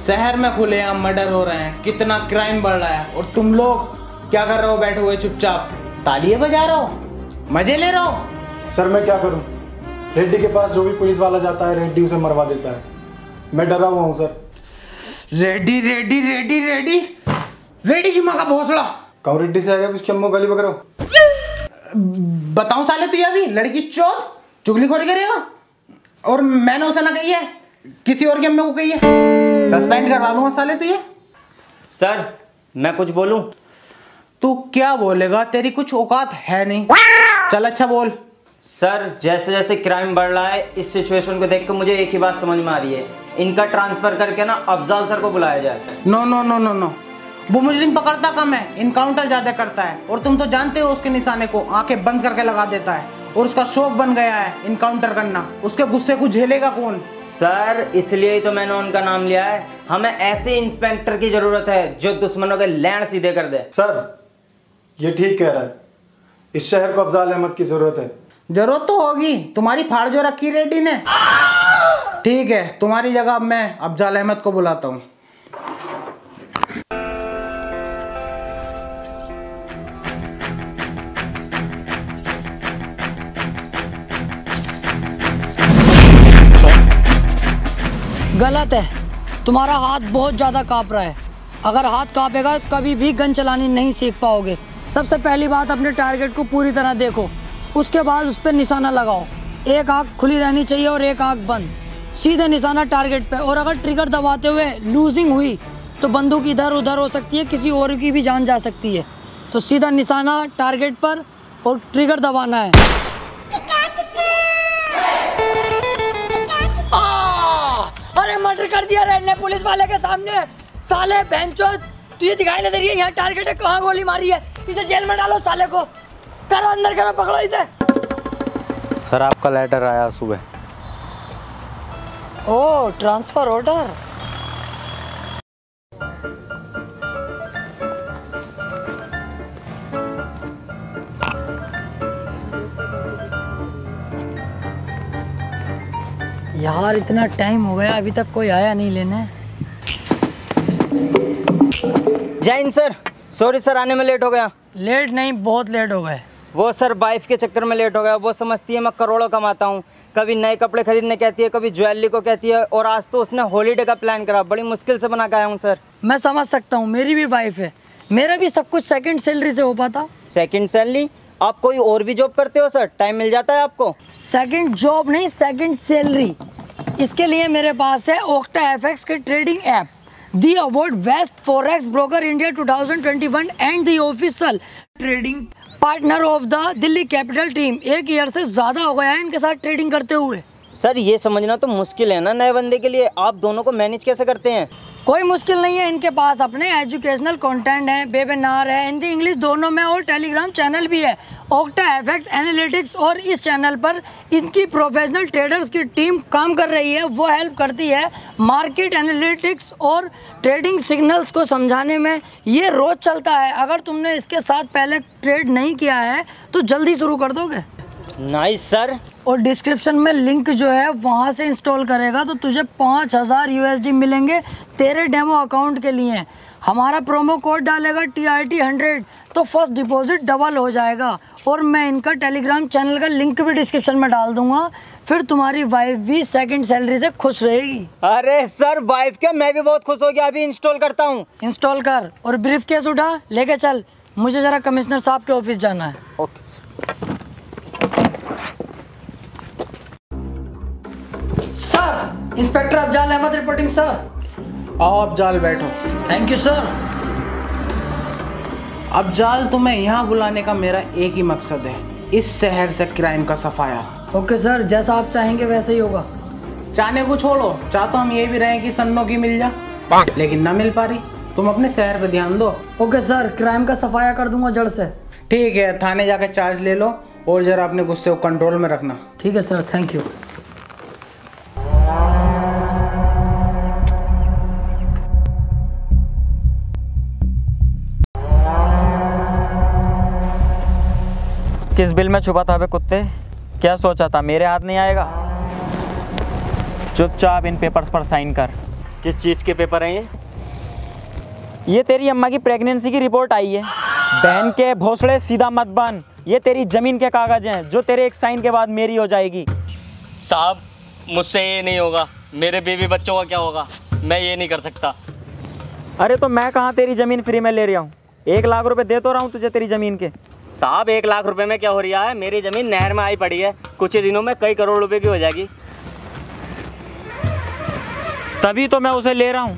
शहर में खुलेआम मर्डर हो रहे हैं, कितना क्राइम बढ़ रहा है, और तुम लोग क्या कर रहे हो? बैठे हुए चुपचाप तालियां बजा रहे हो, मजे ले रहे हो। सर मैं क्या करूं? रेड्डी के पास जो भी पुलिस वाला जाता है रेड्डी उसे मरवा देता है। मैं डरा हुआ हूं सर। रेड्डी रेड्डी रेड्डी रेड्डी रेड्डी की माँ का भोसड़ा। कौन रेड्डी से आ गया? उसकी अम्मू गाली बकरो। बताऊं साले, तू अभी लड़की चोर चुगलीखोरी करेगा? और मैंने उसे ना कही है, किसी और के अम्मे को कही है। सस्पेंड करवा दूंगा साले तुझे। सर मैं कुछ बोलूं? तू क्या बोलेगा? तेरी कुछ औकात है नहीं। चल अच्छा बोल। सर जैसे जैसे क्राइम बढ़ रहा है, इस सिचुएशन को देख कर मुझे एक ही बात समझ में आ रही है, इनका ट्रांसफर करके ना अफजाल सर को बुलाया जाए। No no no no no, वो मुजरिम पकड़ता कम है, इनकाउंटर ज्यादा करता है। और तुम तो जानते हो उसके निशाने को आंखें बंद करके लगा देता है, और उसका शौक बन गया है इनकाउंटर करना। उसके गुस्से को झेलेगा कौन? सर इसलिए ही तो मैंने उनका नाम लिया है। हमें ऐसे इंस्पेक्टर की जरूरत है जो दुश्मनों के लैंड सीधे कर दे। सर ये ठीक कह रहा है, इस शहर को अफजाल अहमद की जरूरत है। जरूरत तो होगी, तुम्हारी फाड़ जो रखी रेड्डी ने। ठीक है, तुम्हारी जगह मैं अफजाल अहमद को बुलाता हूँ। गलत है, तुम्हारा हाथ बहुत ज़्यादा काँप रहा है। अगर हाथ काँपेगा कभी भी गन चलानी नहीं सीख पाओगे। सबसे पहली बात, अपने टारगेट को पूरी तरह देखो, उसके बाद उस पर निशाना लगाओ। एक आँख खुली रहनी चाहिए और एक आँख बंद, सीधे निशाना टारगेट पे। और अगर ट्रिगर दबाते हुए लूजिंग हुई तो बंदूक इधर उधर हो सकती है, किसी और की भी जान जा सकती है। तो सीधा निशाना टारगेट पर और ट्रिगर दबाना है। अरे मर्डर कर दिया रेड ने पुलिस वाले के सामने। साले बेंचो, तुझे दिखाई नहीं दे रही है यहाँ टारगेट है, कहाँ गोली मारी है? इसे जेल में डालो साले को। करो अंदर, करो, पकड़ो इसे। सर आपका लेटर आया सुबह। ओ ट्रांसफर ऑर्डर। यार इतना टाइम हो गया, अभी तक कोई आया नहीं लेने। जय हिंद सर। सॉरी सर, आने में लेट हो गया। लेट नहीं, बहुत लेट हो गए। वो सर वाइफ के चक्कर में लेट हो गया। वो समझती है मैं करोड़ों कमाता हूँ, कभी नए कपड़े खरीदने कहती है, कभी ज्वेलरी को कहती है, और आज तो उसने हॉलीडे का प्लान करा। बड़ी मुश्किल से बना के आया हूँ सर। मैं समझ सकता हूँ, मेरी भी वाइफ है, मेरा भी सब कुछ सेकंड सैलरी से हो पाता। Second salary? आप कोई और भी जॉब करते हो सर? टाइम मिल जाता है आपको? सेकंड जॉब नहीं, सेकंड सैलरी। इसके लिए मेरे पास है ओक्टा एफएक्स के trading app, the award best forex broker India 2021 and the official trading partner of the Delhi capital team. 1 year से ज़्यादा हो गया है इनके साथ ट्रेडिंग करते हुए। सर ये समझना तो मुश्किल है ना नए बंदे के लिए, आप दोनों को मैनेज कैसे करते हैं? कोई मुश्किल नहीं है, इनके पास अपने एजुकेशनल कंटेंट है, वेबिनार है, हिंदी इंग्लिश दोनों में, और टेलीग्राम चैनल भी है ओक्टा एफएक्स एनालिटिक्स। और इस चैनल पर इनकी प्रोफेशनल ट्रेडर्स की टीम काम कर रही है। वो हेल्प करती है मार्केट एनालिटिक्स और ट्रेडिंग सिग्नल्स को समझाने में। ये रोज़ चलता है। अगर तुमने इसके साथ पहले ट्रेड नहीं किया है तो जल्दी शुरू कर दोगे। Nice sir. और डिस्क्रिप्शन में लिंक जो है वहाँ से इंस्टॉल करेगा तो तुझे 5000 USD मिलेंगे तेरे डेमो अकाउंट के लिए। हमारा प्रोमो कोड डालेगा TRT 100 तो फर्स्ट डिपॉजिट डबल हो जाएगा। और मैं इनका टेलीग्राम चैनल का लिंक भी डिस्क्रिप्शन में डाल दूंगा, फिर तुम्हारी वाइफ भी सेकंड सैलरी से खुश रहेगी। अरे सर वाइफ क्या, मैं भी बहुत खुश हो गया, अभी इंस्टॉल करता हूँ। इंस्टॉल कर और ब्रीफ केस उठा लेके चल, मुझे ज़रा कमिश्नर साहब के ऑफिस जाना है। Okay sir, inspector Afzal Ahmad reporting sir. आओ अफजाल, बैठो। Thank you sir. अफजाल, तुम्हें यहाँ बुलाने का मेरा एक ही मकसद है, इस शहर से क्राइम का सफाया। ओके सर, जैसा आप चाहेंगे वैसे ही होगा। चाहने को छोड़ो, चाहता हम ये भी रहे कि सन्नो की मिल जा, लेकिन ना मिल पा रही। तुम अपने शहर पे ध्यान दो। ओके सर, क्राइम का सफाया कर दूंगा जड़ से। ठीक है, थाने जाके चार्ज ले लो और जरा अपने गुस्से को कंट्रोल में रखना। ठीक है सर, थैंक यू। किस बिल में छुपा था बे कुत्ते? क्या सोचा था मेरे हाथ नहीं आएगा? चुपचाप इन पेपर्स पर साइन कर। किस चीज़ के पेपर हैं ये तेरी अम्मा की प्रेगनेंसी की रिपोर्ट आई है। बहन के भोसड़े सीधा मत बन। ये तेरी जमीन के कागज हैं जो तेरे एक साइन के बाद मेरी हो जाएगी। साहब मुझसे ये नहीं होगा, मेरे बीवी बच्चों का क्या होगा, मैं ये नहीं कर सकता। अरे तो मैं कहाँ तेरी ज़मीन फ्री में ले रहा हूँ, 1 लाख रुपए दे तो रहा हूँ तुझे तेरी ज़मीन के। साहब 1 लाख रुपए में क्या हो रहा है, मेरी ज़मीन नहर में आई पड़ी है, कुछ ही दिनों में कई करोड़ रुपए की हो जाएगी। तभी तो मैं उसे ले रहा हूँ।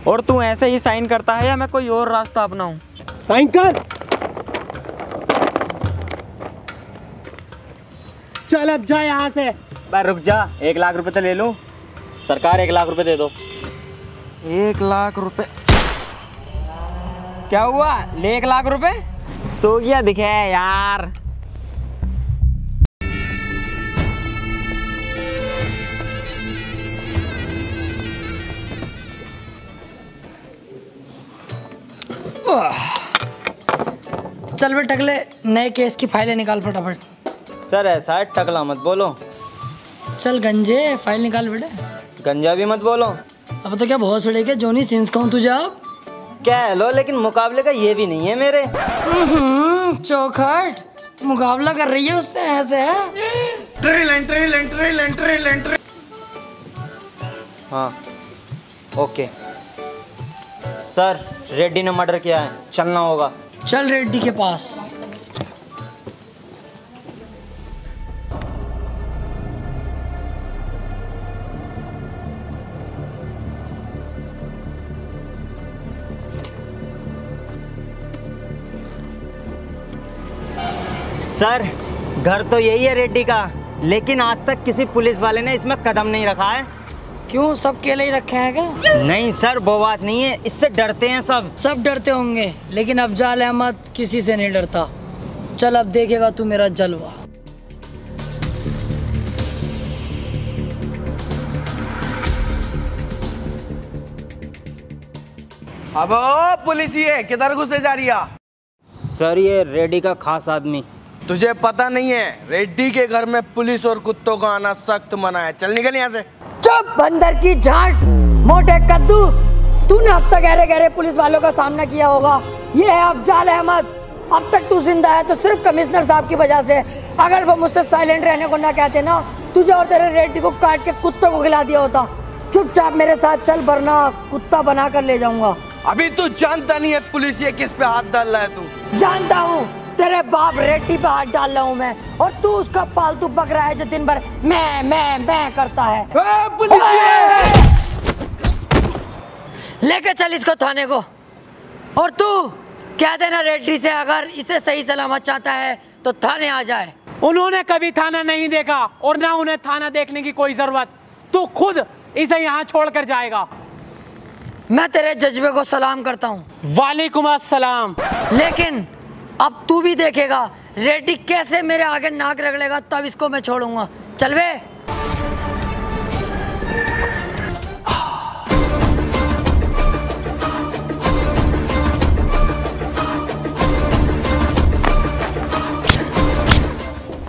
और तू ऐसे ही साइन करता है या मैं कोई और रास्ता अपनाऊँ? साइन कर। चल अब जा यहाँ से। पर रुक जा, 1 लाख रुपए तो ले लूँ। सरकार 1 लाख रुपए दे दो। 1 लाख रुपए? क्या हुआ, ले 1 लाख रुपए? सो गया दिखे यार। चल बे टकले, नए केस की फाइलें निकाल फटाफट। सर ऐसा है, टकला मत बोलो। चल गंजे, फाइल निकाल बेटे। गंजा भी मत बोलो। अब तो क्या बहुत सड़े के जोनी सिंस कहूँ तुझे अब? कह लो, लेकिन मुकाबले का ये भी नहीं है मेरे। चौखट मुकाबला कर रही है उससे ऐसे है? हाँ ओके सर, रेड्डी ने मर्डर किया है, चलना होगा। चल रेड्डी के पास। सर घर तो यही है रेड्डी का, लेकिन आज तक किसी पुलिस वाले ने इसमें कदम नहीं रखा है। क्यों, सब केले ही रखे हैं क्या? नहीं सर, वो बात नहीं है, इससे डरते हैं सब। सब डरते होंगे, लेकिन अफजाल अहमद किसी से नहीं डरता। चल अब देखेगा तू मेरा जलवा। अब ओ पुलिस ये किधर घुसे जा रही है? सर ये रेड्डी का खास आदमी। तुझे पता नहीं है, रेड्डी के घर में पुलिस और कुत्तों का आना सख्त मना है। चल निकल यहाँ से। चुप बंदर की झांट, मोटे कद्दू। तूने अब तक गहरे गहरे पुलिस वालों का सामना किया होगा। ये है अफजाल अहमद। अब तक तू जिंदा है तो सिर्फ कमिश्नर साहब की वजह से। अगर वो मुझसे साइलेंट रहने को ना कहते ना, तुझे और तेरे रेड्डी को काट के कुत्तों को खिला दिया होता। चुपचाप मेरे साथ चल, वरना कुत्ता बना कर ले जाऊंगा। अभी तू जानता नहीं है पुलिस ये किस पे हाथ डाल रहा है। तू जानता हूँ, तेरे बाप रेड्डी पे हाथ डाल रहा हूँ मैं, और तू उसका पालतू बकरा है जो दिन भर मैं करता है। लेके चल इसको थाने को। और तू कह देना रेड्डी से अगर इसे सही सलामत चाहता है तो थाने आ जाए। उन्होंने कभी थाना नहीं देखा और ना उन्हें थाना देखने की कोई जरूरत। तू खुद इसे यहाँ छोड़कर जाएगा। मैं तेरे जज्बे को सलाम करता हूँ। वालेकुम अस्सलाम। लेकिन अब तू भी देखेगा रेड्डी कैसे मेरे आगे नाक रगड़ेगा, तब इसको मैं छोड़ूंगा। चल बे।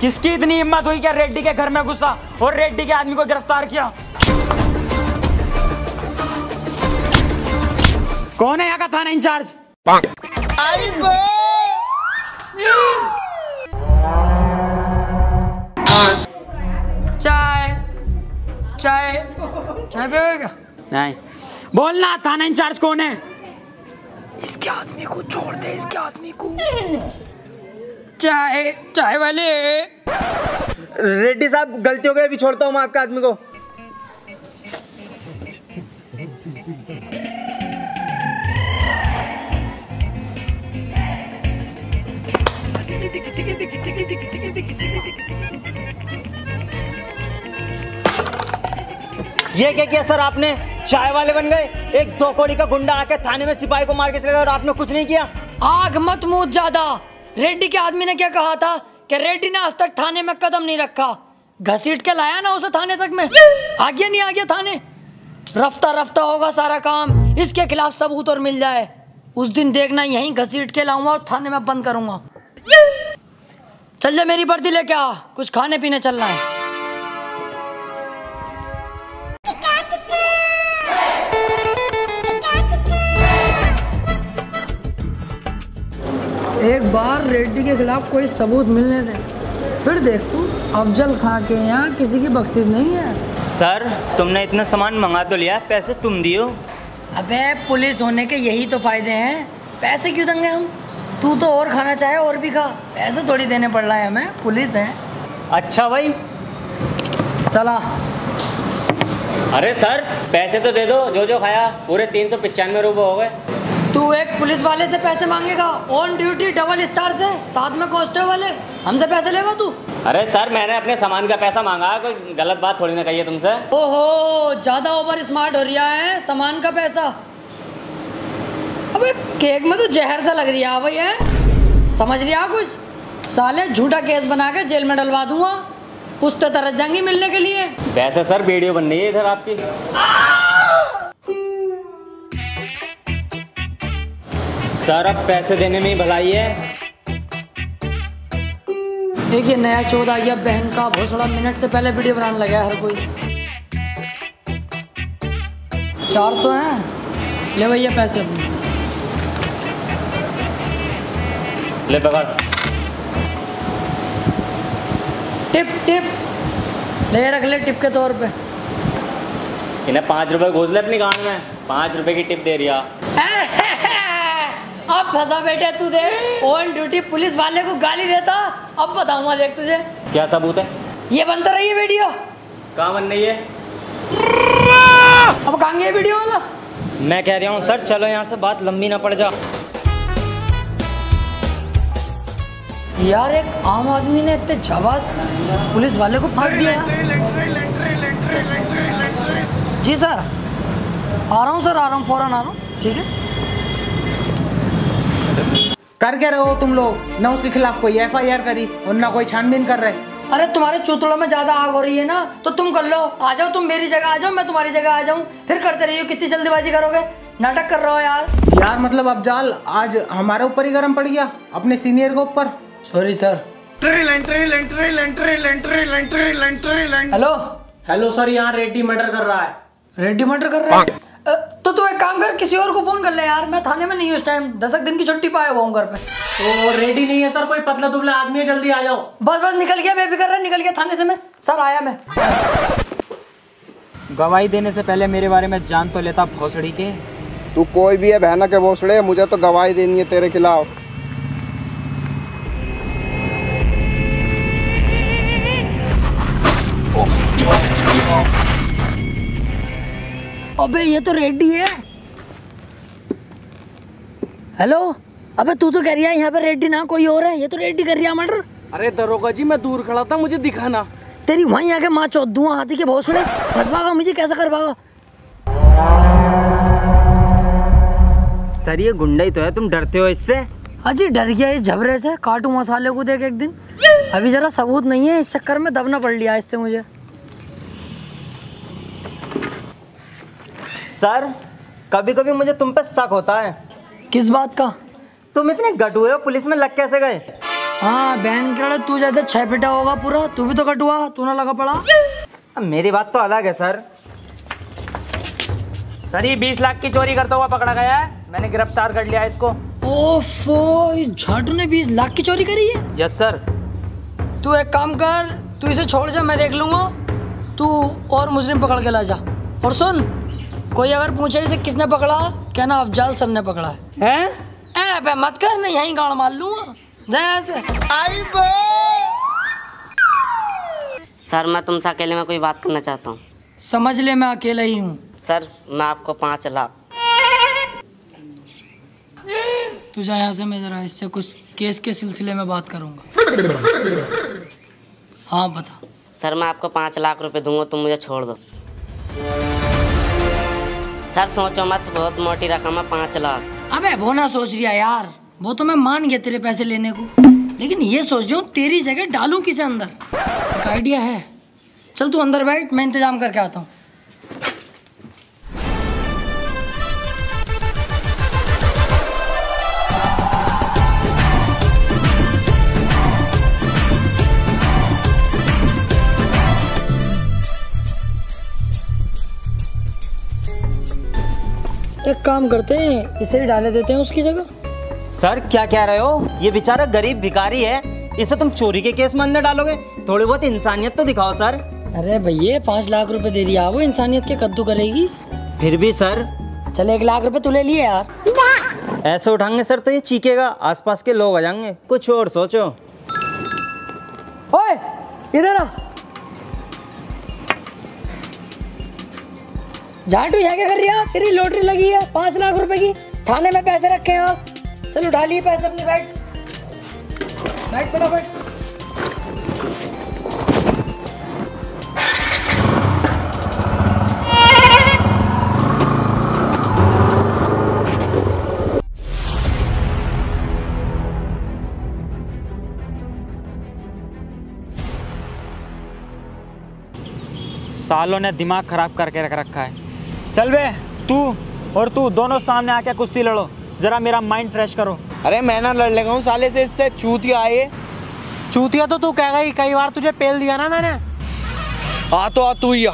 किसकी इतनी हिम्मत हुई क्या रेड्डी के घर में घुसा और रेड्डी के आदमी को गिरफ्तार किया? कौन है यहाँ का थाना इंचार्ज? चाय चाय चाय पिएगा? नहीं। बोलना, थाना इंचार्ज कौन है? इसके आदमी को छोड़ दे, इसके आदमी को। चाय चाय वाले। रेड्डी साहब गलती हो गई, अभी छोड़ता हूँ मैं आपके आदमी को। ये क्या किया सर आपने? चाय वाले बन गए। एक 2 कौड़ी का गुंडा आके थाने में सिपाही को मार के चले गया और आपने कुछ नहीं किया। आग मत मूत ज्यादा। रेड्डी के आदमी ने क्या कहा था कि रेड्डी ने आज तक थाने में कदम नहीं रखा। घसीट के लाया ना उसे थाने तक में। आ गया नहीं आ गया थाने। रफ्ता रफ्ता होगा सारा काम, इसके खिलाफ सबूत और मिल जाए उस दिन देखना, यहीं घसीट के लाऊंगा और थाने में बंद करूंगा। चल जा मेरी वर्दी लेके आ, कुछ खाने पीने चलना है। एक बार रेड्डी के खिलाफ कोई सबूत मिलने दे, फिर देख तू, अफजल खां के यहाँ किसी की बख्शिश नहीं है। सर तुमने इतना सामान मंगा तो लिया, पैसे तुम दियो। अबे पुलिस होने के यही तो फायदे हैं, पैसे क्यों देंगे हम? तू तो और खाना चाहे और भी खा, पैसे थोड़ी देने पड़ रहा है हमें, पुलिस है। अच्छा भाई चला। अरे सर पैसे तो दे दो, जो जो खाया पूरे 395 रुपये हो गए। तू एक पुलिस वाले से पैसे मांगेगा, ऑन ड्यूटी डबल स्टार से, साथ में कांस्टेबल है, हमसे पैसे लेगा तू? अरे सर मैंने अपने सामान का पैसा मांगा, कोई गलत बात थोड़ी ना कही है तुमसे। ओहो ज्यादा ओवर स्मार्ट हो रहा है, सामान का पैसा। अबे केक में तो जहर सा लग रहा है भाई, है समझ रहा कुछ? साले झूठा केस बना के जेल में डलवा दूंगा, पुश्ते तरस जाएंगी मिलने के लिए। वैसे सर वीडियो बन रही है इधर आपकी। सर अब पैसे देने में ही भलाई है। एक ये नया चौथ आ गया बहन का भोसड़ा, मिनट से पहले वीडियो बनाने लगा हर कोई। 400 हैं, ले भैया पैसे। ले पकड़। टिप टिप ले रख ले टिप के तौर पे। इन्हें 5 रुपए घोष ले अपनी गांड में, 5 रुपए की टिप दे रिया। अब फंसा बेटे तू, देख ऑन ड्यूटी पुलिस वाले को गाली देता, अब बताऊंगा देख तुझे। क्या सबूत है? ये बनता रही है वीडियो। कहाँ बन रही है? अब कहाँ गया वीडियो वाला? मैं कह रहा हूँ सर चलो यहाँ से, बात लंबी ना पड़ जा। यार एक आम आदमी ने इतने झवास पुलिस वाले को फाड़ दिया। जी सर आ रहा हूँ सर, आ रहा हूँ, फौरन आ रहा हूँ। ठीक है। कर क्या रहे हो तुम लोग? ना उसके खिलाफ कोई FIR करी और ना कोई छानबीन कर रहे। अरे तुम्हारे चूतड़ों में ज्यादा आग हो रही है ना, तो तुम कर लो। आ जाओ तुम मेरी जगह, आ जाओ मैं तुम्हारी जगह आ जाऊँ, फिर करते रहिए। कितनी जल्दीबाजी करोगे, नाटक कर रहे हो यार। यार मतलब अफजाल आज हमारे ऊपर ही गर्म पड़ गया, अपने सीनियर के ऊपर। Sorry sir. Hello hello sir, यहाँ रेड्डी मर्डर कर रहा है। रेड्डी मर्डर कर रहा है? तो तू एक काम कर, किसी और को फोन कर ले यार, मैं थाने में नहीं हूँ इस टाइम, 10 दिन की छुट्टी पाया हुआ हूँ घर पे। तो रेडी नहीं है सर, कोई पतला दुबला आदमी है, जल्दी आ जाओ। बस बस निकल गया, बेफिक्र रह, निकल गया थाने से मैं। सर आया मैं। गवाही देने से पहले मेरे बारे में जान तो लेता भोसड़ी के। तू कोई भी है बहना के भोसड़े, मुझे तो गवाही देनी है तेरे खिलाफ। अबे ये तो रेड्डी है। हेलो, अबे तू तो कह रही है यहाँ पे रेड्डी ना कोई और है, ये तो रेड्डी कर रही है मर्डर। अरे दरोगा जी मैं दूर खड़ा था, मुझे दिखा ना। तेरी वहीं आके माँ चौथ दूँ हाथी के भोसड़े, फंस भागा मुझे कैसा कर भागा। सर ये गुंडा ही तो है, तुम डरते हो इससे? अजी डर गया इस झबरे से, काटू मसाले को देख एक दिन। अभी जरा सबूत नहीं है, इस चक्कर में दबना पड़ लिया इससे मुझे। सर कभी कभी मुझे तुम पे शक होता है। किस बात का? तुम इतने गटुए हो, पुलिस में लग कैसे गए? हाँ बहन के तू जैसे 6 फीटा होगा पूरा, तू भी तो कटुआ, तू ना लगा पड़ा। अब मेरी बात तो अलग है सर। सर ये 20 लाख की चोरी करता हुआ पकड़ा गया है, मैंने गिरफ्तार कर लिया इसको। ओफो, इस झाटू ने 20 लाख की चोरी करी है? Yes sir. तू एक काम कर, तू इसे छोड़ जा, मैं देख लूंगा। तू और मुजरिम पकड़ के ला जा। और सुन, कोई अगर पूछे इसे किसने पकड़ा, कहना अफजाल सर ने पकड़ा है। हैं? मत कर, नहीं यहीं गाड़ मार लूंगा। जा यहाँ से। सर मैं तुमसे अकेले में कोई बात करना चाहता हूँ। समझ ले मैं अकेला ही हूँ। सर मैं आपको 5 लाख। तू जा यहाँ से, मैं जरा इससे कुछ केस के सिलसिले में बात करूँगा। हाँ बता। सर मैं आपको 5 लाख रुपए दूंगा, तुम मुझे छोड़ दो। सर सोचो मत, बहुत मोटी रकम है 5 लाख। अबे वो ना सोच रहा यार, वो तो मैं मान गया तेरे पैसे लेने को, लेकिन ये सोच रहा हूँ तेरी जगह डालूं किसे अंदर। एक आइडिया है, चल तू अंदर बैठ, मैं इंतजाम करके आता हूँ। एक काम करते हैं, इसे ही डाले देते हैं उसकी जगह। सर क्या कह रहे हो? ये बेचारा गरीब भिखारी है, इसे तुम चोरी के केस में अंदर डालोगे? थोड़ी बहुत इंसानियत तो दिखाओ सर। अरे भैया 5 लाख रुपए दे दिया, वो इंसानियत के कद्दू करेगी? फिर भी सर। चल 1 लाख रुपए तू ले लिए यार। ऐसे उठाएंगे सर तो ये चीखेगा, आसपास के लोग आ जाएंगे। कुछ और सोचो। ओए इधर आ। झाटू यहाँ क्या कर रही है? तेरी लॉटरी लगी है 5 लाख रुपए की, थाने में पैसे रखे हैं। चल उठा लिए पैसे अपने, बैठ बैठ फटाफट। सालों ने दिमाग खराब करके रख रखा है। चल बे, तू और तू दोनों सामने आके कुश्ती लड़ो, जरा मेरा माइंड फ्रेश करो। अरे मैं ना लड़ लेगा हूँ साले से, इससे चूतिया आए। चूतिया तो तू कहेगा ही, कई बार तुझे पेल दिया ना मैंने। आ तो आ तू ही आ।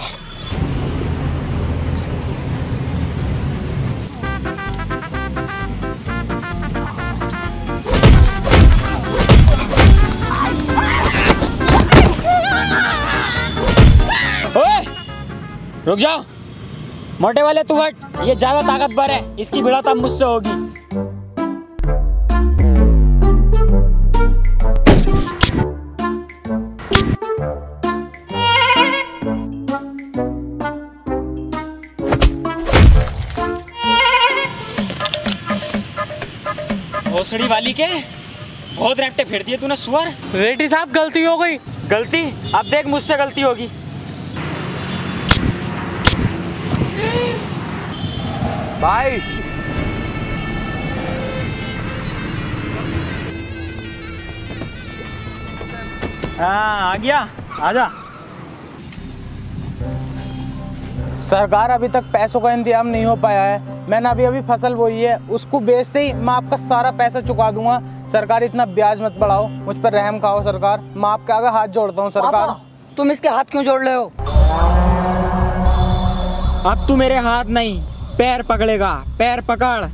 रुक जाओ, मोटे वाले तू हट, ये ज्यादा ताकतवर है, इसकी भिड़ंत मुझसे होगी। भोसड़ी वाली के बहुत रैप्टे फेर दिए तूने सुअर। रेड्डी साहब गलती हो गई। गलती? अब देख मुझसे गलती होगी। भाई हाँ आ गया, आजा। सरकार अभी तक पैसों का इंतजाम नहीं हो पाया है। मैंने अभी फसल बोई है, उसको बेचते ही मैं आपका सारा पैसा चुका दूंगा। सरकार इतना ब्याज मत बढ़ाओ, मुझ पर रहम खाओ सरकार। मैं आपके आगे हाथ जोड़ता हूँ सरकार। तुम इसके हाथ क्यों जोड़ रहे हो? अब तू मेरे हाथ नहीं पैर पकड़ेगा, पैर पकड़।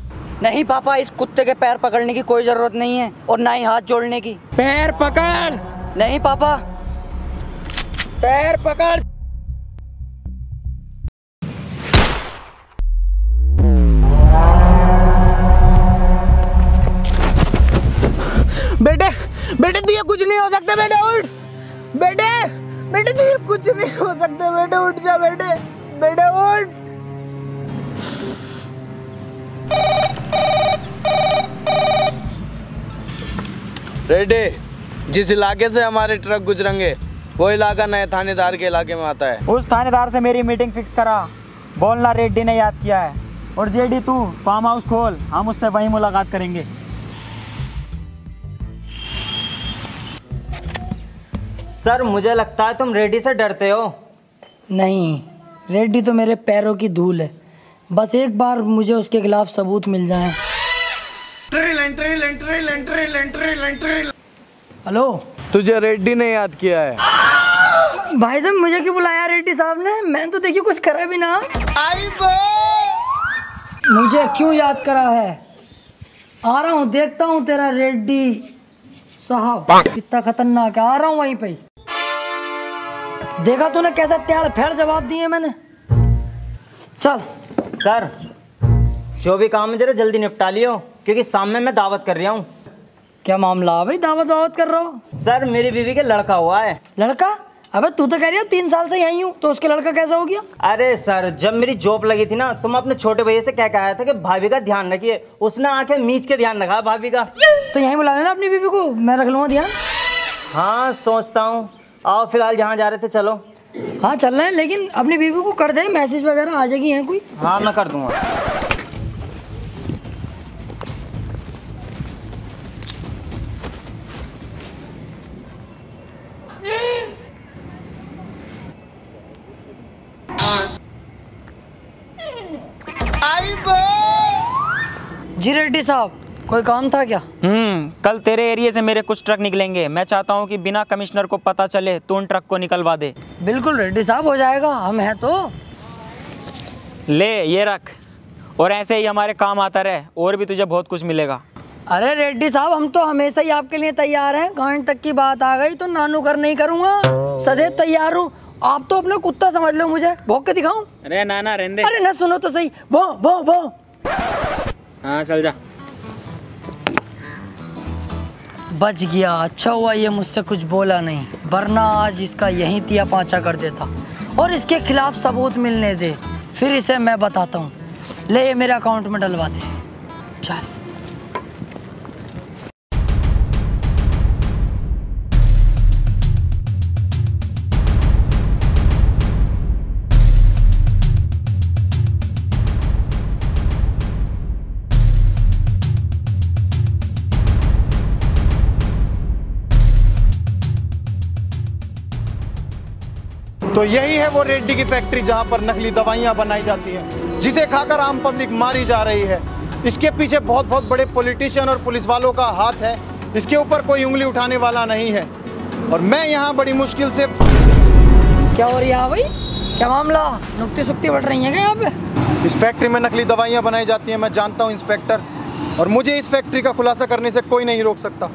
नहीं पापा, इस कुत्ते के पैर पकड़ने की कोई जरूरत नहीं है और ना ही हाथ जोड़ने की। पैर पकड़। नहीं पापा, पैर पकड़। बेटे बेटे तू ये कुछ नहीं हो सकता। बेटे उठ, बेटे बेटे तू ये कुछ नहीं हो सकता। बेटे उठ जा, बेटे बेटे उठ। रेड्डी, जिस इलाके से हमारे ट्रक गुजरेंगे वो इलाका नए थानेदार के इलाके में आता है। उस थानेदार से मेरी मीटिंग फिक्स करा, बोलना रेड्डी ने याद किया है। और जेडी तू फार्म हाउस खोल, हम उससे वहीं मुलाकात करेंगे। सर मुझे लगता है तुम रेड्डी से डरते हो। नहीं, रेड्डी तो मेरे पैरों की धूल है। बस एक बार मुझे उसके खिलाफ सबूत मिल जाए। हेलो, तुझे रेड्डी ने याद किया है। भाई साहब मुझे क्यों बुलाया रेड्डी साहब ने? मैंने तो देखिए कुछ करा भी ना। मुझे क्यों याद करा है? आ रहा हूँ, देखता हूँ तेरा रेड्डी साहब कितना खतरनाक है। आ रहा हूँ वहीं पे। देखा तूने कैसा त्याड़ फेड़ जवाब दिए मैंने। चल सर जो भी काम है जरा जल्दी निपटा लियो, क्योंकि सामने मैं दावत कर रहा हूँ। क्या मामला भाई? दावत कर रहा हो? सर मेरी बीवी के लड़का हुआ है। लड़का? अबे तू तो कह रही है 3 साल से यहीं हूँ, तो उसके लड़का कैसा हो गया? अरे सर जब मेरी जॉब लगी थी ना, तो मैं अपने छोटे भैया से कह आया था कि भाभी का ध्यान रखिए। उसने आके मीच के ध्यान रखा भाभी का। तो यहीं बुला लेना अपनी बीवी को, मैं रख लूंगा ध्यान। हाँ सोचता हूँ। आओ फिलहाल जहाँ जा रहे थे चलो। हाँ चल रहे हैं, लेकिन अपनी बीवी को कर दे मैसेज वगैरह आ जाएगी। है कोई? हाँ मैं कर दूंगा। जी रेड्डी साहब, कोई काम था क्या? कल तेरे एरिया से मेरे कुछ ट्रक निकलेंगे। मैं चाहता हूँ कि बिना कमिश्नर को पता चले तो उन ट्रक को निकलवा दे। बिल्कुल रेड्डी साहब, हो जाएगा, हम हैं तो। ले ये रख, और ऐसे ही हमारे काम आता रहे, और भी तुझे बहुत कुछ मिलेगा। अरे रेड्डी साहब, हम तो हमेशा ही आपके लिए तैयार हैं। गांड तक की बात आ गई तो नानू कर नहीं करूँगा, सदैव तैयार हूँ। आप तो अपना कुत्ता समझ लो मुझे। भौंक के दिखाऊं? अरे नाना रहने दे। अरे ना सुनो तो सही। भौ भौ भौ। हाँ चल जा। बच गया, अच्छा हुआ ये मुझसे कुछ बोला नहीं, वरना आज इसका यहीं तिया पांचा कर देता। और इसके खिलाफ सबूत मिलने दे, फिर इसे मैं बताता हूँ। ले ये मेरे अकाउंट में डलवा दे। चल। तो यही है वो रेड्डी की फैक्ट्री जहां पर नकली दवाइयां बनाई जाती हैं, जिसे खाकर आम पब्लिक मारी जा रही है। इसके पीछे बहुत बहुत बड़े पॉलिटिशियन और पुलिस वालों का हाथ है। इसके ऊपर कोई उंगली उठाने वाला नहीं है। और मैं यहाँ बड़ी मुश्किल से। क्या हो रही है भाई? क्या मामला? नुक्ती सुक्ती बढ़ रही है क्या यहाँ पे? इस फैक्ट्री में नकली दवाइयाँ बनाई जाती हैं, मैं जानता हूँ इंस्पेक्टर, और मुझे इस फैक्ट्री का खुलासा करने से कोई नहीं रोक सकता।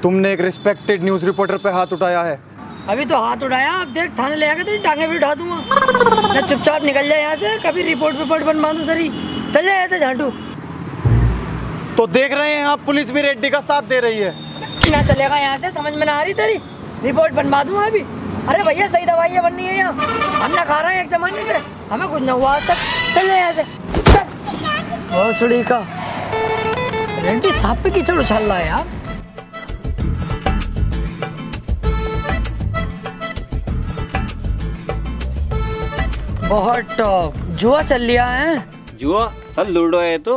तुमने एक रिस्पेक्टेड न्यूज रिपोर्टर पे हाथ उठाया है। अभी तो हाथ उठाया, अब देख थाने ले आके तेरी टांगे भी उठा दूंगा। ना चुपचाप निकल जाए यहाँ से, कभी रिपोर्ट बनवा दूं तेरी। चल जाए तो झाटू। तो देख रहे हैं आप, पुलिस भी रेड्डी का साथ दे रही है। ना चलेगा यहाँ से, समझ में ना आ रही तेरी। रिपोर्ट बनवा दूंगा अभी। अरे भैया सही दवाइयाँ बननी है यहाँ, हम ना खा रहे हैं एक जमाने से, हमें कुछ न हुआ आज तक। चल जाए यहाँ से। भोसड़ी का रेड्डी साहब पे कीचड़ उछल रहा है यार। बहुत टॉप जुआ चल लिया है। जुआ सर लूडो है तो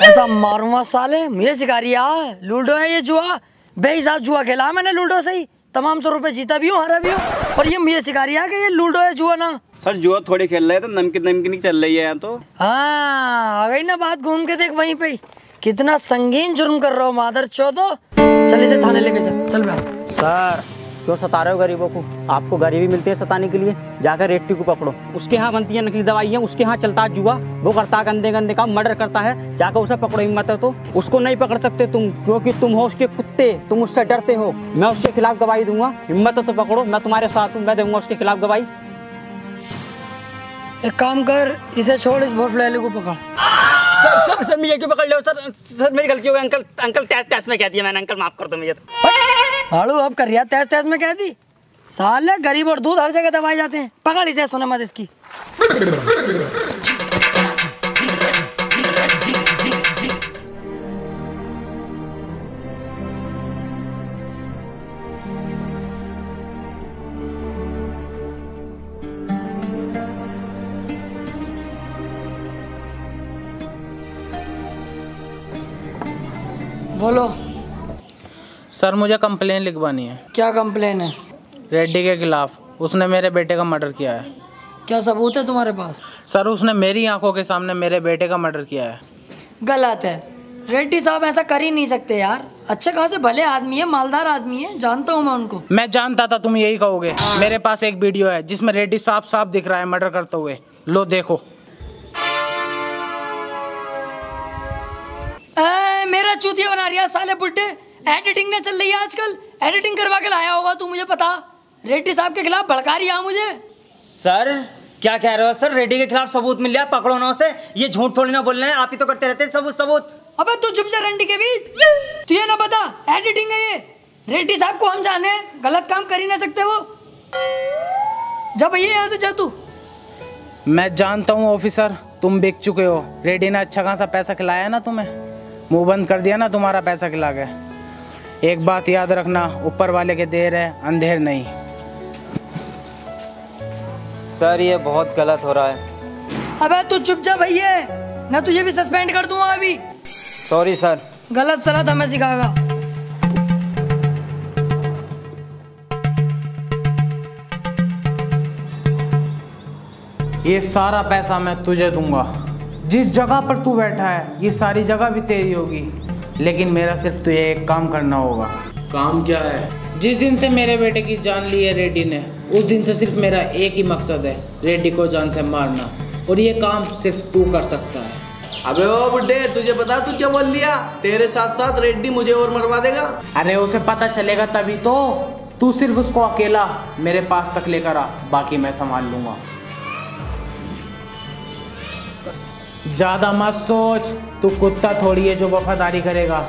ऐसा मारूंगा साले, मुझे सिखा रही है लूडो है ये जुआ। बेहिसाब जुआ खेला मैंने लूडो से ही, तमाम 100 रुपए जीता भी हूँ, हारा भी हूँ, और ये मुझे सिखा रही है कि ये लूडो है जुआ ना। सर जुआ थोड़ी खेल रहे हैं तो नमकीन चल रही है यहाँ तो। हाँ आ गई ना बात, घूम के देख वहीं पे। कितना संगीन जुर्म कर रहा हो मादर चौदो। चल इसे थाने लेके चल बे। सर क्यों सता रहे हो गरीबों को? आपको गरीबी मिलती है सताने के लिए। जाकर रेड्डी को पकड़ो, उसके यहाँ बनती है नकली दवाइयाँ, उसके यहाँ चलता है जुआ, वो करता है गंदे गंदे काम, मर्डर करता है। जाकर उसे पकड़ो, हिम्मत है तो। उसको नहीं पकड़ सकते तुम, क्योंकि तुम हो उसके कुत्ते, तुम उससे डरते हो। मैं उसके खिलाफ गवाही दूंगा, हिम्मत है तो पकड़ो, मैं तुम्हारे साथ हूँ, मैं दूंगा उसके खिलाफ गवाही। एक काम कर, इसे छोड़, इस भोसड़े को पकड़। सर मुझे क्यों पकड़ लो सर मेरी गलती हो गई। अंकल तैस में कह दिया मैंने, अंकल माफ कर दो मुझे तो। हाड़ू अब कर रिया तैस में कह दी। साले गरीब और दूध हर जगह दबाए जाते हैं। पकड़ इसे, सुने मत इसकी। बोलो सर, मुझे कंप्लेन लिखवानी है। क्या कंप्लेन है? रेड्डी के खिलाफ, उसने मेरे बेटे का मर्डर किया है। क्या सबूत है तुम्हारे पास? सर उसने मेरी आंखों के सामने मेरे बेटे का मर्डर किया है। गलत है, रेड्डी साहब ऐसा कर ही नहीं सकते यार। अच्छे खासे भले आदमी है, मालदार आदमी है, जानता हूँ मैं उनको। मैं जानता था तुम यही कहोगे। मेरे पास एक वीडियो है जिसमें रेड्डी साफ दिख रहा है मर्डर करते हुए। लो देखो। मेरा चूतिया बना रही है साले बुड्ढे। एडिटिंग ने चल रही है आजकल, एडिटिंग करवा के लाया होगा तू, मुझे पता। रेड्डी साहब के खिलाफ भड़का रही है मुझे। सर क्या कह रहे हो सर? रेड्डी के खिलाफ सबूत मिल गया, पकड़ो ना उसे। ये झूठ थोड़ी ना बोल रहे हैं, आप ही तो करते रहते हैं सबूत। अबे तू चुप जा रंडी के बीच। तू ये ना बता, एडिटिंग है ये। रेड्डी साहब को हम जाने, गलत काम कर ही ना सकते वो। जा भैया यहाँ से, जा तू। मैं जानता हूँ ऑफिसर, तुम बिक चुके हो। रेड्डी ने अच्छा खासा पैसा खिलाया ना तुम्हें, मुंह बंद कर दिया ना तुम्हारा पैसा खिला के। एक बात याद रखना, ऊपर वाले के देर है, अंधेर नहीं। सर ये बहुत गलत हो रहा है। अबे तू चुप जा भैया, ना तुझे भी सस्पेंड कर दूंगा अभी। Sorry sir. गलत सलाह हमें सिखाएगा। ये सारा पैसा मैं तुझे दूंगा। जिस जगह पर तू बैठा है ये सारी जगह भी तेरी होगी, लेकिन मेरा सिर्फ तुझे एक काम करना होगा। काम क्या है? जिस दिन से मेरे बेटे की जान ली है रेड्डी ने, उस दिन से सिर्फ मेरा एक ही मकसद है, रेड्डी को जान से मारना। और ये काम सिर्फ तू कर सकता है। अबे ओ बुड्ढे, तुझे पता तू क्या बोल लिया? तेरे साथ साथ रेड्डी मुझे और मरवा देगा। अरे उसे पता चलेगा तभी तो। तू सिर्फ उसको अकेला मेरे पास तक लेकर आ, बाकी मैं संभाल लूंगा। ज्यादा मत सोच, तू कुत्ता थोड़ी है जो वफादारी करेगा।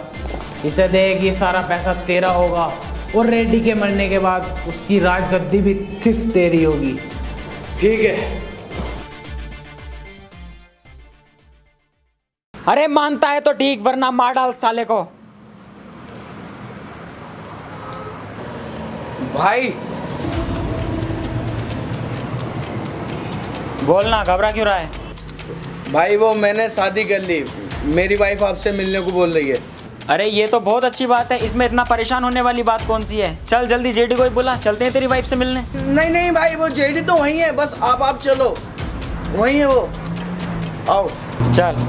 इसे देख, ये सारा पैसा तेरा होगा और रेड्डी के मरने के बाद उसकी राजगद्दी भी सिर्फ तेरी होगी। ठीक है। अरे मानता है तो ठीक, वरना मार डाल साले को। भाई बोलना, घबरा क्यों रहा है? भाई वो मैंने शादी कर ली, मेरी वाइफ आपसे मिलने को बोल रही है। अरे ये तो बहुत अच्छी बात है, इसमें इतना परेशान होने वाली बात कौन सी है? चल जल्दी जेडी को ही बुला, चलते हैं तेरी वाइफ से मिलने। नहीं नहीं भाई, वो जेडी तो वहीं है, बस आप चलो, वहीं है वो। आओ। चल।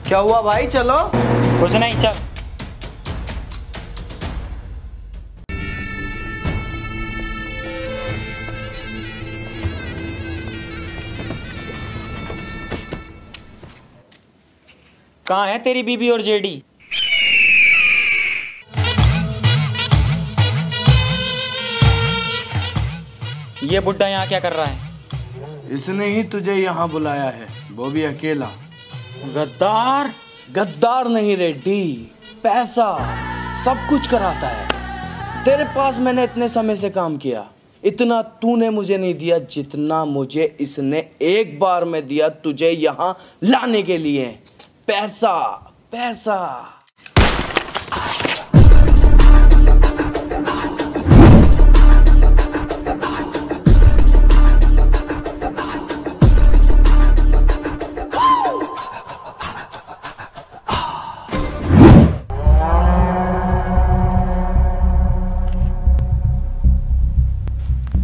क्या हुआ भाई, चलो। कुछ नहीं, चल। कहाँ है तेरी बीबी और जेडी? ये बुड्ढा यहाँ क्या कर रहा है? इसने ही तुझे यहाँ बुलाया है, वो भी अकेला। गद्दार? गद्दार नहीं रेड्डी, पैसा सब कुछ कराता है। तेरे पास मैंने इतने समय से काम किया, इतना तूने मुझे नहीं दिया जितना मुझे इसने एक बार में दिया तुझे यहाँ लाने के लिए। पैसा पैसा।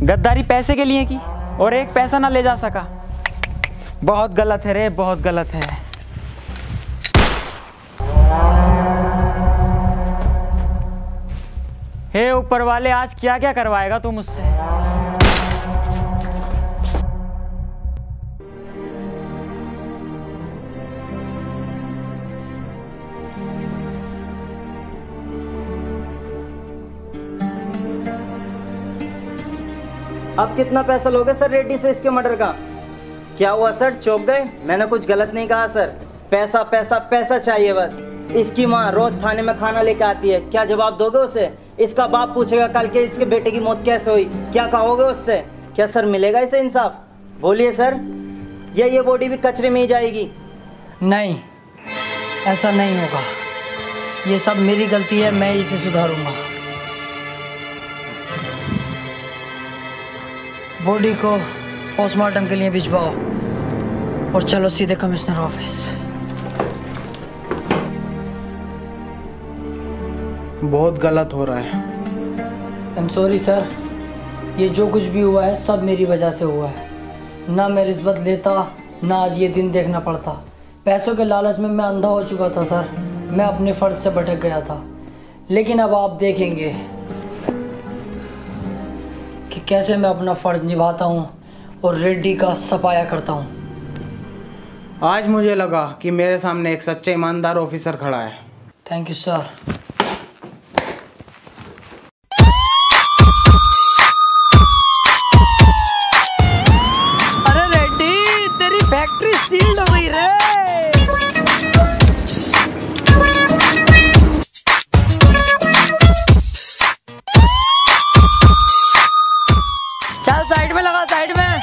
गद्दारी पैसे के लिए की और एक पैसा ना ले जा सका। बहुत गलत है रे, बहुत गलत है। हे ऊपर वाले, आज क्या क्या करवाएगा तू मुझसे? अब कितना पैसा लोगे सर रेड्डी से इसके मर्डर का? क्या हुआ सर, चौंक गए? मैंने कुछ गलत नहीं कहा सर। पैसा पैसा पैसा चाहिए बस। इसकी माँ रोज थाने में खाना लेके आती है, क्या जवाब दोगे उसे? इसका बाप पूछेगा कल के इसके बेटे की मौत कैसे हुई, क्या कहोगे उससे? क्या सर मिलेगा इसे इंसाफ? बोलिए सर, या ये बॉडी भी कचरे में ही जाएगी? नहीं, ऐसा नहीं होगा। ये सब मेरी गलती है, मैं इसे सुधारूंगा। बॉडी को पोस्टमार्टम के लिए भिजवाओ और चलो सीधे कमिश्नर ऑफिस। बहुत गलत हो रहा है। आई एम सॉरी सर, ये जो कुछ भी हुआ है सब मेरी वजह से हुआ है। ना मैं रिश्वत लेता, ना आज ये दिन देखना पड़ता। पैसों के लालच में मैं अंधा हो चुका था सर, मैं अपने फ़र्ज से भटक गया था। लेकिन अब आप देखेंगे कि कैसे मैं अपना फ़र्ज निभाता हूँ और रेड्डी का सफाया करता हूँ। आज मुझे लगा कि मेरे सामने एक सच्चा ईमानदार ऑफिसर खड़ा है। Thank you sir. अरे रेड्डी, तेरी फैक्ट्री सील्ड हो गई रे। चल साइड में लगा, साइड में।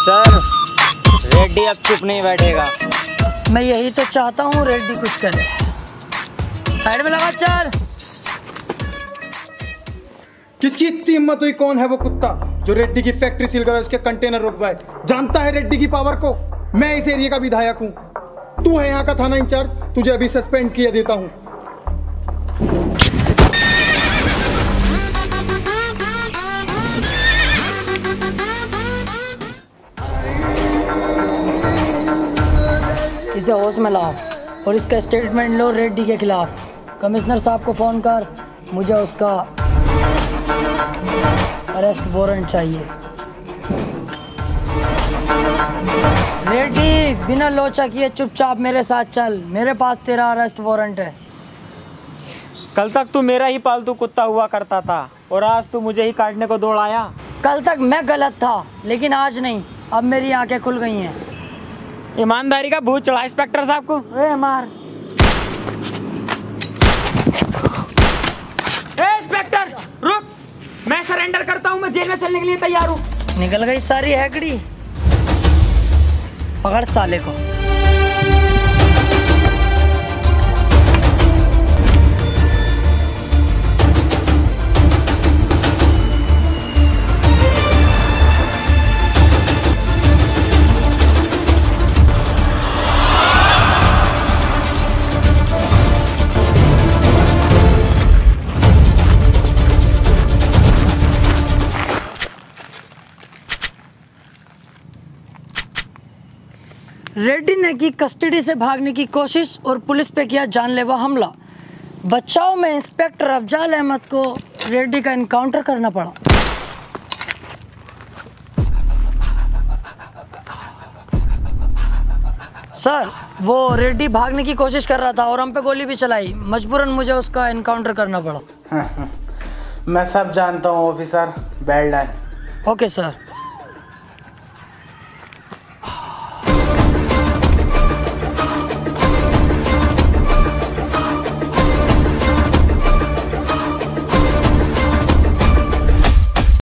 सर रेड्डी अब चुप नहीं बैठेगा। मैं यही तो चाहता हूँ, रेड्डी कुछ करे। साइड में लगा, चल। किसकी इतनी हिम्मत हुई? कौन है वो कुत्ता जो रेड्डी की फैक्ट्री सील कर उसके कंटेनर रुकवाए? जानता है रेड्डी की पावर को? मैं इस एरिया का विधायक हूँ, तू है यहाँ का थाना इंचार्ज, तुझे अभी सस्पेंड किए देता हूँ। इसे होश में लाओ और इसका स्टेटमेंट लो रेड्डी के खिलाफ। कमिश्नर साहब को फ़ोन कर, मुझे उसका अरेस्ट वारंट चाहिए। रेड्डी, बिना लोचा किए चुपचाप मेरे साथ चल, मेरे पास तेरा अरेस्ट वारंट है। कल तक तू मेरा ही पालतू कुत्ता हुआ करता था और आज तू मुझे ही काटने को दौड़ आया। कल तक मैं गलत था लेकिन आज नहीं, अब मेरी आंखें खुल गई हैं। ईमानदारी का भूत चढ़ा इंस्पेक्टर साहब को। ए मार। ए इंस्पेक्टर रुक, मैं सरेंडर करता हूँ, मैं जेल में चलने के लिए तैयार हूँ। निकल गई सारी हैकड़ी। पकड़ साले को। रेड्डी ने की कस्टडी से भागने की कोशिश और पुलिस पे किया जानलेवा हमला। बचाव में इंस्पेक्टर अफजाल अहमद को रेड्डी का एनकाउंटर करना पड़ा। सर, वो रेड्डी भागने की कोशिश कर रहा था और हम पे गोली भी चलाई, मजबूरन मुझे उसका एनकाउंटर करना पड़ा। मैं सब जानता हूँ officer, bad line. Okay sir.